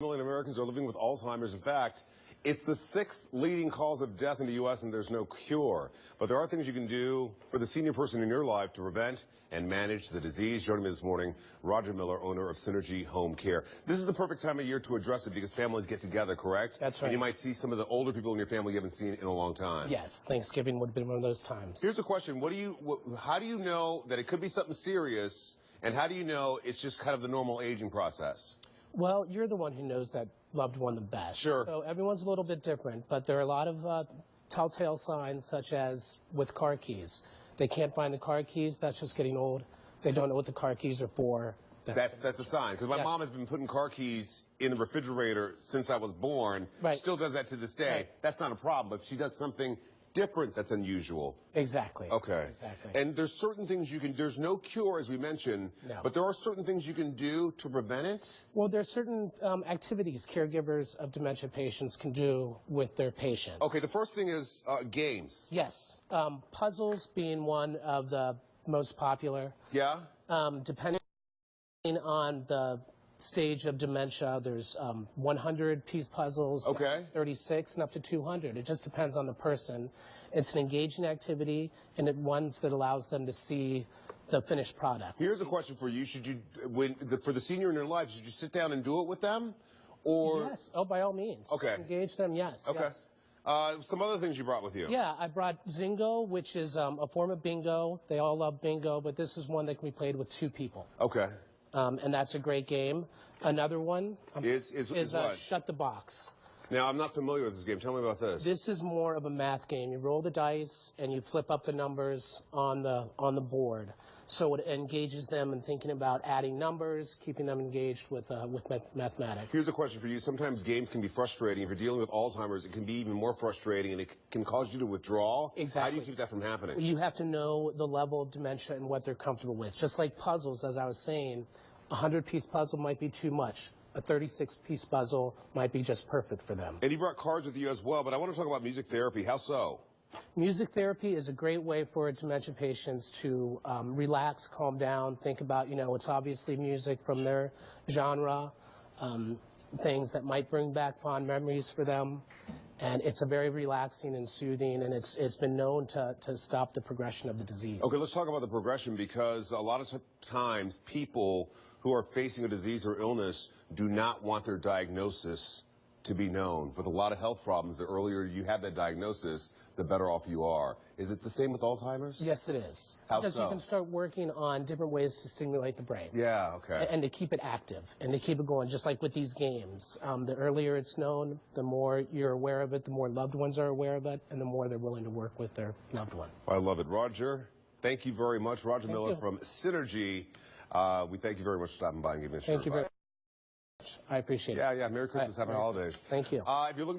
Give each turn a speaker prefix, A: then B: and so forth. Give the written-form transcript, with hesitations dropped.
A: Million Americans are living with Alzheimer's. In fact, it's the 6th leading cause of death in the U.S., and there's no cure. But there are things you can do for the senior person in your life to prevent and manage the disease. Joining me this morning, Roger Miller, owner of Synergy Home Care. This is the perfect time of year to address it because families get together, correct?
B: That's right.
A: And you might see some of the older people in your family you haven't seen in a long time.
B: Yes, Thanksgiving would have been one of those times.
A: Here's a question. How do you know that it could be something serious, and how do you know it's just kind of the normal aging process?
B: Well, you're the one who knows that loved one the best.
A: Sure.
B: So everyone's a little bit different, but there are a lot of telltale signs, such as with car keys. They can't find the car keys. That's just getting old. They don't know what the car keys are for.
A: That's a sign, because my mom has been putting car keys in the refrigerator since I was born.
B: Right.
A: Still does that to this day.
B: Right.
A: That's not a problem, but if she does something different that's unusual.
B: Exactly.
A: Okay.
B: Exactly.
A: And there's certain things you can, there's no cure, as we mentioned,
B: No.
A: but there are certain things you can do to prevent it?
B: Well, there are certain activities caregivers of dementia patients can do with their patients.
A: Okay, the first thing is games.
B: Yes. Puzzles being one of the most popular.
A: Yeah?
B: Depending on the stage of dementia, there's 100-piece puzzles,
A: okay,
B: 36, and up to 200. It just depends on the person. It's an engaging activity, and it's ones that allows them to see the finished product.
A: Here's a question for you. Should you, for the senior in your life, should you sit down and do it with them? Or?
B: Yes. Oh, by all means.
A: Okay.
B: Engage them, yes.
A: Okay.
B: Yes.
A: Some other things you brought with you.
B: Yeah, I brought Zingo, which is a form of bingo. They all love bingo, but this is one that can be played with 2 people.
A: Okay.
B: And that's a great game. Another one
A: is what?
B: Shut the Box.
A: Now, I'm not familiar with this game. Tell me about this.
B: This is more of a math game. You roll the dice and you flip up the numbers on the board. So it engages them in thinking about adding numbers, keeping them engaged with mathematics.
A: Here's a question for you. Sometimes games can be frustrating. If you're dealing with Alzheimer's, it can be even more frustrating, and it can cause you to withdraw.
B: Exactly.
A: How do you keep that from happening?
B: You have to know the level of dementia and what they're comfortable with. Just like puzzles, as I was saying, a 100-piece puzzle might be too much. A 36-piece puzzle might be just perfect for them.
A: And you brought cards with you as well, but I want to talk about music therapy. How so?
B: Music therapy is a great way for dementia patients to relax, calm down, think about, it's obviously music from their genre, things that might bring back fond memories for them. And it's a very relaxing and soothing, and it's been known to stop the progression of the disease. Okay,
A: let's talk about the progression, because a lot of times people who are facing a disease or illness do not want their diagnosis to be known. With a lot of health problems, the earlier you have that diagnosis, the better off you are. Is it the same with Alzheimer's?
B: Yes, it is.
A: How
B: because
A: so?
B: You can start working on different ways to stimulate the brain.
A: Yeah, okay.
B: And to keep it active, and to keep it going, just like with these games. The earlier it's known, the more you're aware of it, the more loved ones are aware of it, and the more they're willing to work with their loved one.
A: I love it. Roger, thank you very much. Roger Miller from Synergy. We thank you very much for stopping by and giving us your advice.
B: Thank you very much. I appreciate it.
A: Yeah. Merry Christmas. Happy holidays.
B: Thank you.
A: If you're looking